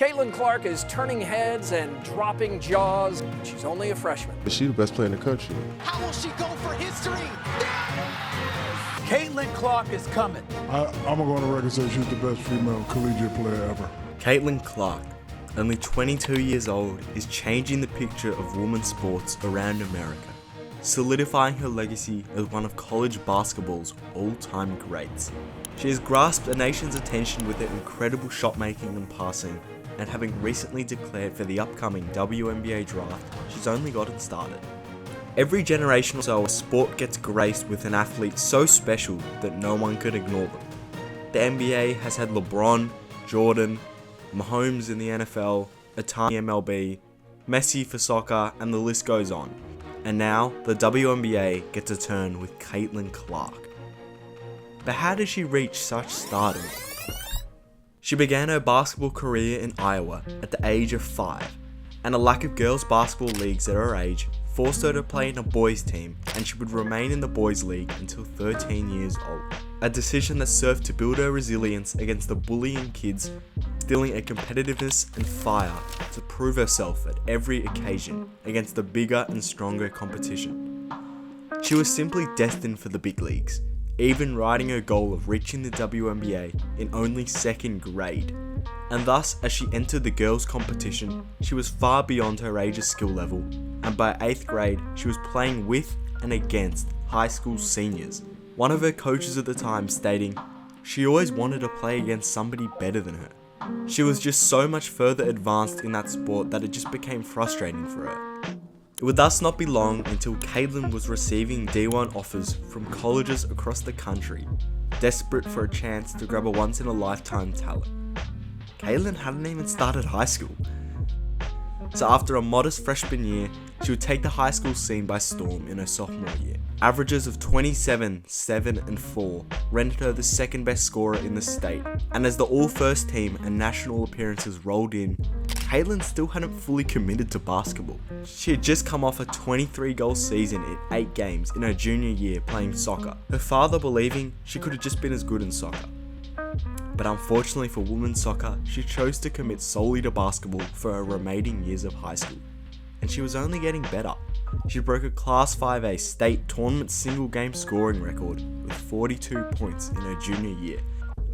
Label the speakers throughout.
Speaker 1: Caitlin Clark is turning heads and dropping jaws. She's only a freshman.
Speaker 2: But she's the best player in the country.
Speaker 3: How will she go for history?
Speaker 4: Caitlin Clark is coming.
Speaker 5: I'm going to go on the record and say she's the best female collegiate player ever.
Speaker 6: Caitlin Clark, only 22 years old, is changing the picture of women's sports around America, solidifying her legacy as one of college basketball's all-time greats. She has grasped a nation's attention with her incredible shot making and passing, and having recently declared for the upcoming WNBA draft, she's only gotten started. Every generation or so, a sport gets graced with an athlete so special that no one could ignore them. The NBA has had LeBron, Jordan, Mahomes in the NFL, Atani MLB, Messi for soccer, and the list goes on. And now, the WNBA gets a turn with Caitlin Clark. But how did she reach such stardom? She began her basketball career in Iowa at the age of 5, and a lack of girls' basketball leagues at her age forced her to play in a boys' team, and she would remain in the boys' league until 13 years old. A decision that served to build her resilience against the bullying kids, instilling a competitiveness and fire to prove herself at every occasion against the bigger and stronger competition. She was simply destined for the big leagues, even riding her goal of reaching the WNBA in only 2nd grade. And thus, as she entered the girls' competition, she was far beyond her age's skill level, and by 8th grade, she was playing with and against high school seniors. One of her coaches at the time stating, she always wanted to play against somebody better than her. She was just so much further advanced in that sport that it just became frustrating for her. It would thus not be long until Caitlin was receiving D1 offers from colleges across the country, desperate for a chance to grab a once-in-a-lifetime talent. Caitlin hadn't even started high school. So after a modest freshman year, she would take the high school scene by storm in her sophomore year. Averages of 27, 7, and 4 rendered her the 2nd best scorer in the state, and as the all-first team and national appearances rolled in, Caitlin still hadn't fully committed to basketball. She had just come off a 23-goal season in 8 games in her junior year playing soccer, her father believing she could have just been as good in soccer. But unfortunately for women's soccer, she chose to commit solely to basketball for her remaining years of high school. And she was only getting better. She broke a Class 5A state tournament single game scoring record with 42 points in her junior year,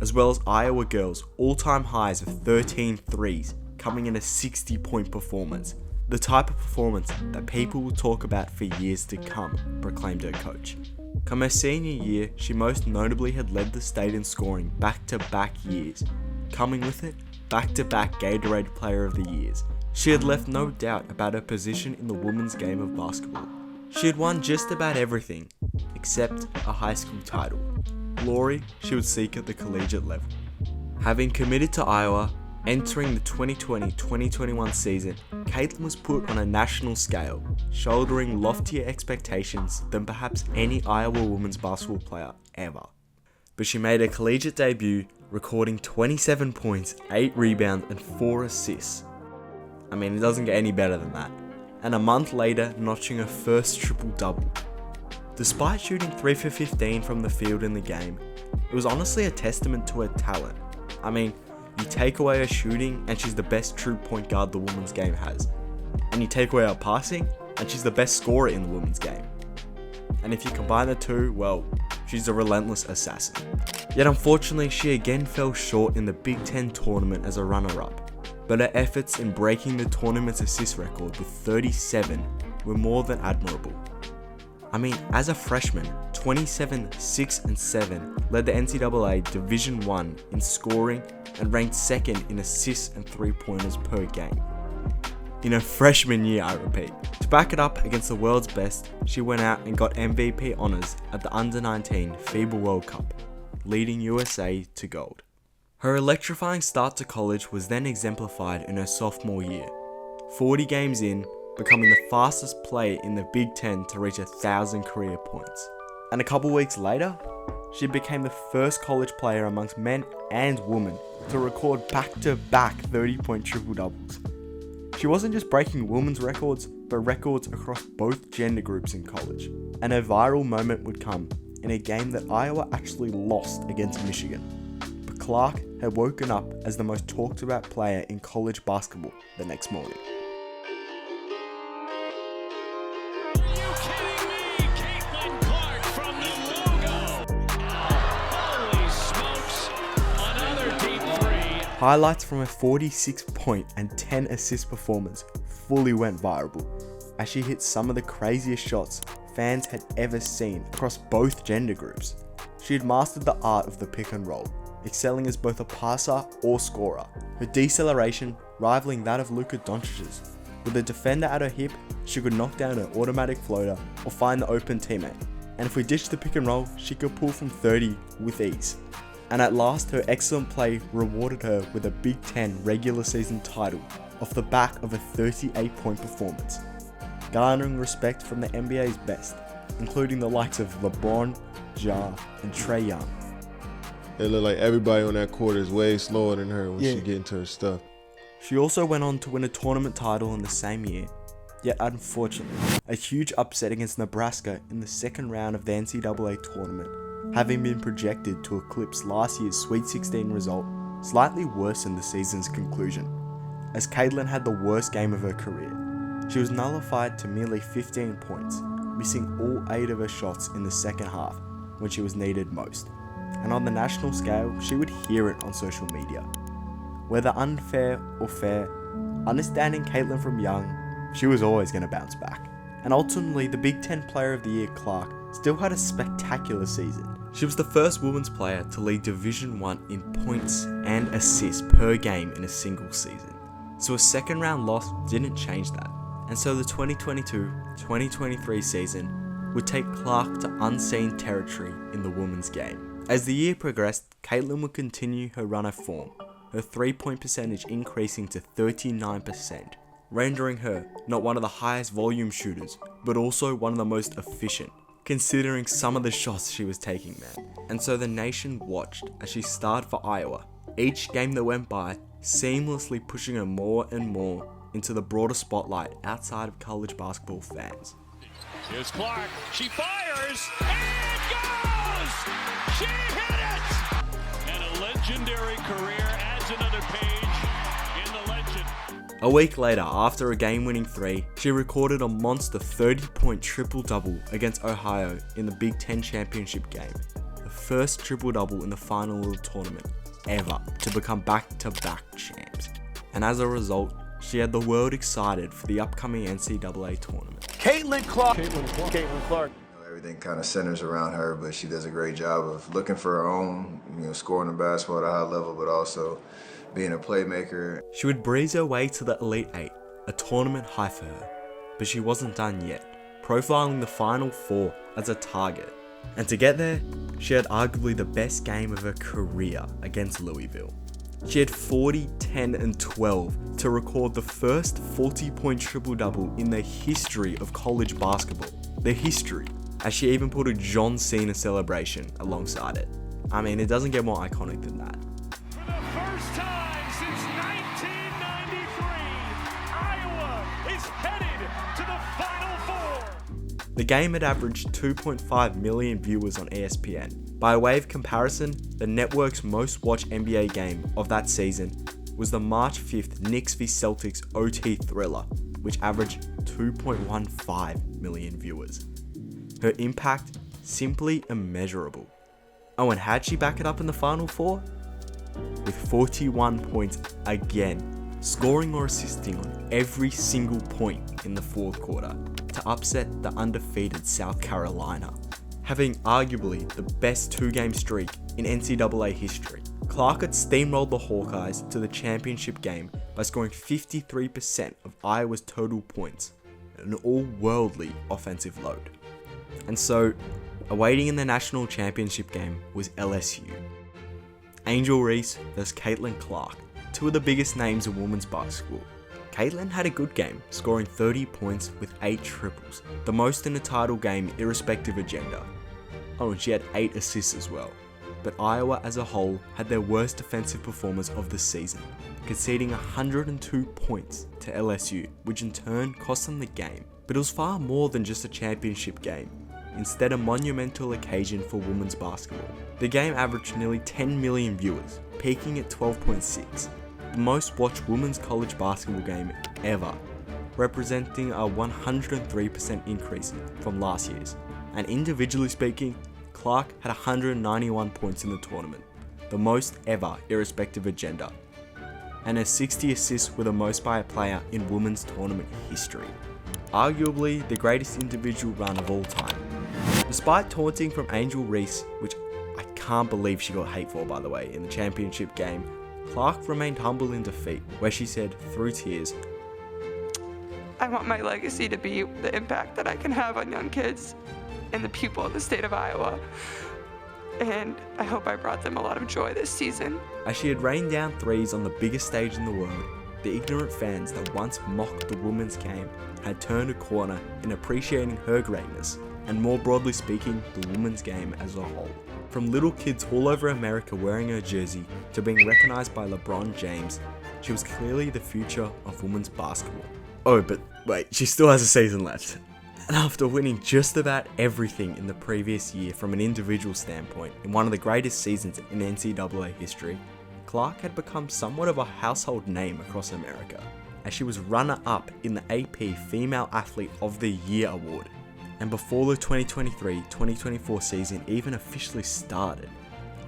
Speaker 6: as well as Iowa girls' all-time highs of 13 threes, coming in a 60-point performance. The type of performance that people will talk about for years to come, proclaimed her coach. Come her senior year, she most notably had led the state in scoring back-to-back years, coming with it, back-to-back Gatorade Player of the Years. She had left no doubt about her position in the women's game of basketball. She had won just about everything, except a high school title. Glory she would seek at the collegiate level. Having committed to Iowa, entering the 2020-2021 season, Caitlin was put on a national scale, shouldering loftier expectations than perhaps any Iowa women's basketball player ever. But she made her collegiate debut, recording 27 points, 8 rebounds, and 4 assists. I mean, it doesn't get any better than that. And a month later, notching her first triple-double. Despite shooting 3 for 15 from the field in the game, it was honestly a testament to her talent. I mean, you take away her shooting and she's the best true point guard the women's game has. And you take away her passing and she's the best scorer in the women's game. And if you combine the two, well, she's a relentless assassin. Yet unfortunately, she again fell short in the Big Ten tournament as a runner-up. But her efforts in breaking the tournament's assist record with 37 were more than admirable. I mean, as a freshman, 27, 6, and 7 led the NCAA Division I in scoring and ranked 2nd in assists and 3-pointers per game. In her freshman year, I repeat. To back it up against the world's best, she went out and got MVP honours at the Under-19 FIBA World Cup, leading USA to gold. Her electrifying start to college was then exemplified in her sophomore year, 40 games in, becoming the fastest player in the Big Ten to reach 1,000 career points. And a couple weeks later, she became the first college player amongst men and women to record back-to-back 30-point triple-doubles. She wasn't just breaking women's records, but records across both gender groups in college. And her viral moment would come in a game that Iowa actually lost against Michigan. Clark had woken up as the most talked about player in college basketball the next morning.
Speaker 3: Are you kidding me? Caitlin Clark from the logo. Holy smokes. Another deep three.
Speaker 6: Highlights from her 46-point and 10-assist performance fully went viral, as she hit some of the craziest shots fans had ever seen across both gender groups. She had mastered the art of the pick and roll, excelling as both a passer or scorer, her deceleration rivaling that of Luka Doncic's. With a defender at her hip, she could knock down an automatic floater or find the open teammate, and if we ditched the pick and roll, she could pull from 30 with ease. And at last, her excellent play rewarded her with a Big Ten regular season title off the back of a 38-point performance, garnering respect from the NBA's best, including the likes of LeBron, Ja, and Trae Young.
Speaker 2: It looked like everybody on that court is way slower than her when she get into her stuff.
Speaker 6: She also went on to win a tournament title in the same year, yet unfortunately, a huge upset against Nebraska in the second round of the NCAA tournament, having been projected to eclipse last year's Sweet 16 result, slightly worsened the season's conclusion, as Caitlin had the worst game of her career. She was nullified to merely 15 points, missing all 8 of her shots in the second half when she was needed most. And on the national scale, she would hear it on social media. Whether unfair or fair, understanding Caitlin from young, she was always going to bounce back. And ultimately, the Big Ten Player of the Year, Clark, still had a spectacular season. She was the first women's player to lead Division I in points and assists per game in a single season. So a second round loss didn't change that. And so the 2022-2023 season would take Clark to unseen territory in the women's game. As the year progressed, Caitlin would continue her run of form, her 3-point percentage increasing to 39%, rendering her not one of the highest volume shooters, but also one of the most efficient, considering some of the shots she was taking there. And so the nation watched as she starred for Iowa, each game that went by seamlessly pushing her more and more into the broader spotlight outside of college basketball fans.
Speaker 3: Here's Clark. She fires and goes! She hit it! And a legendary career adds another page in the legend.
Speaker 6: A week later, after a game-winning 3, she recorded a monster 30-point triple-double against Ohio in the Big Ten championship game, the first triple-double in the final of the tournament ever to become back-to-back champs. And as a result, she had the world excited for the upcoming NCAA tournament.
Speaker 1: Caitlin Clark.
Speaker 4: Everything kind of centers around her, but she does a great job of looking for her own, scoring the basketball at a high level, but also being a playmaker.
Speaker 6: She would breeze her way to the Elite 8, a tournament high for her, but she wasn't done yet, profiling the Final Four as a target. And to get there, she had arguably the best game of her career against Louisville. She had 40, 10, and 12 to record the first 40-point triple-double in the history of college basketball. The history, as she even put a John Cena celebration alongside it. I mean, it doesn't get more iconic than that.
Speaker 3: For the first time since 1993, Iowa is headed to the Final Four.
Speaker 6: The game had averaged 2.5 million viewers on ESPN. By way of comparison, the network's most watched NBA game of that season was the March 5th Knicks v Celtics OT thriller, which averaged 2.15 million viewers. Her impact, simply immeasurable. Oh, and how'd she back it up in the Final Four? With 41 points again, scoring or assisting on every single point in the fourth quarter to upset the undefeated South Carolina. Having arguably the best 2-game streak in NCAA history, Clark had steamrolled the Hawkeyes to the championship game by scoring 53% of Iowa's total points, an all-worldly offensive load. And so, awaiting in the national championship game was LSU. Angel Reese versus Caitlin Clark, two of the biggest names in women's basketball. Caitlin had a good game, scoring 30 points with 8 triples, the most in a title game irrespective of gender. Oh, and she had 8 assists as well. But Iowa as a whole had their worst defensive performance of the season, conceding 102 points to LSU, which in turn cost them the game. But it was far more than just a championship game. instead a monumental occasion for women's basketball. The game averaged nearly 10 million viewers, peaking at 12.6, the most watched women's college basketball game ever, representing a 103% increase from last year's. And individually speaking, Clark had 191 points in the tournament, the most ever irrespective of gender, and has 60 assists with the most by a player in women's tournament history. Arguably the greatest individual run of all time. Despite taunting from Angel Reese, which I can't believe she got hate for by the way, in the championship game, Clark remained humble in defeat, where she said through tears,
Speaker 7: "I want my legacy to be the impact that I can have on young kids and the people of the state of Iowa. And I hope I brought them a lot of joy this season."
Speaker 6: As she had rained down threes on the biggest stage in the world, the ignorant fans that once mocked the women's game had turned a corner in appreciating her greatness, and more broadly speaking, the women's game as a whole. From little kids all over America wearing her jersey to being recognised by LeBron James, she was clearly the future of women's basketball. Oh, but wait, she still has a season left. And after winning just about everything in the previous year from an individual standpoint in one of the greatest seasons in NCAA history, Clark had become somewhat of a household name across America, as she was runner-up in the AP Female Athlete of the Year award. And before the 2023-2024 season even officially started,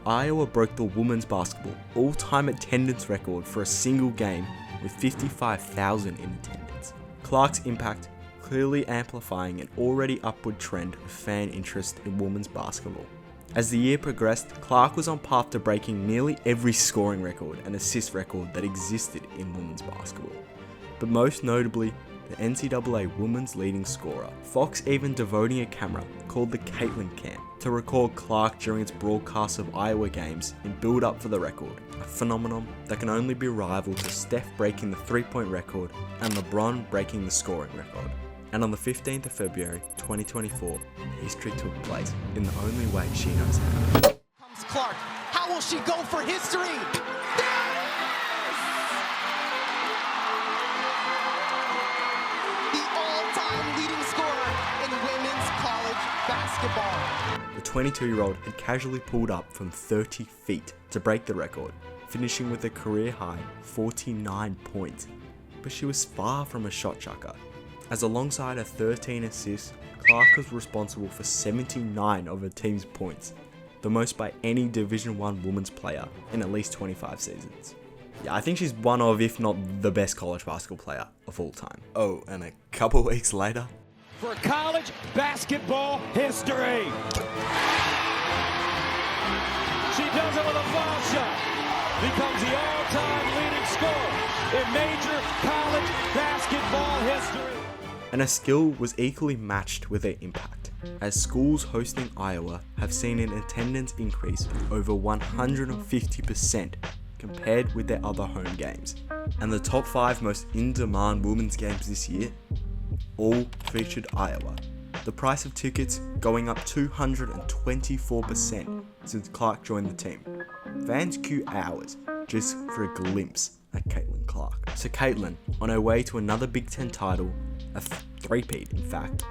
Speaker 6: Iowa broke the women's basketball all-time attendance record for a single game with 55,000 in attendance. Clark's impact clearly amplifying an already upward trend of fan interest in women's basketball. As the year progressed, Clark was on path to breaking nearly every scoring record and assist record that existed in women's basketball, but most notably, the NCAA women's leading scorer. Fox even devoting a camera called the Caitlin Cam to record Clark during its broadcasts of Iowa games in build-up for the record, a phenomenon that can only be rivaled to Steph breaking the three-point record and LeBron breaking the scoring record. And on the 15th of February 2024, history took place in the only way she knows how.
Speaker 8: Comes Clark. How will she go for history? There it is! The all-time leading scorer in women's college basketball.
Speaker 6: The 22-year-old had casually pulled up from 30 feet to break the record, finishing with a career-high 49 points. But she was far from a shot chucker, as alongside her 13 assists, Clark was responsible for 79 of her team's points, the most by any Division I women's player in at least 25 seasons. Yeah, I think she's one of, if not the best college basketball player of all time. Oh, and a couple weeks later,
Speaker 3: For college basketball history. She does it with a foul shot. Becomes the all-time leading scorer in major college basketball history.
Speaker 6: and her skill was equally matched with her impact, as schools hosting Iowa have seen an attendance increase of over 150% compared with their other home games. And the top 5 most in-demand women's games this year all featured Iowa. The price of tickets going up 224% since Clark joined the team. Fans queue hours just for a glimpse at Caitlin Clark. So Caitlin, on her way to another Big Ten title, a three-peat in fact,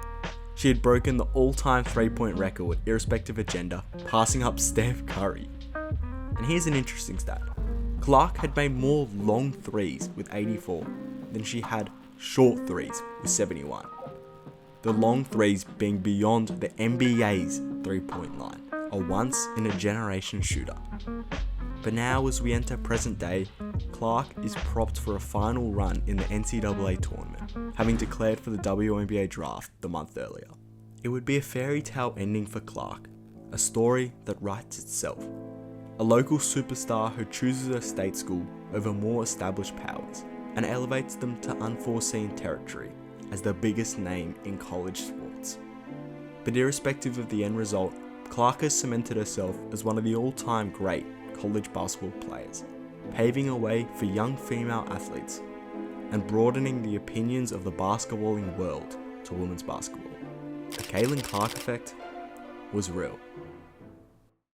Speaker 6: she had broken the all-time three-point record irrespective of gender, passing up Steph Curry. And here's an interesting stat. Clark had made more long threes with 84 than she had short threes with 71. The long threes being beyond the NBA's three-point line, a once-in-a-generation shooter. But now, as we enter present day, Clark is propped for a final run in the NCAA tournament, having declared for the WNBA draft the month earlier. It would be a fairy tale ending for Clark, a story that writes itself. A local superstar who chooses her state school over more established powers and elevates them to unforeseen territory as the biggest name in college sports. But irrespective of the end result, Clark has cemented herself as one of the all-time great college basketball players, paving a way for young female athletes and broadening the opinions of the basketballing world to women's basketball. The Caitlin Clark effect was real.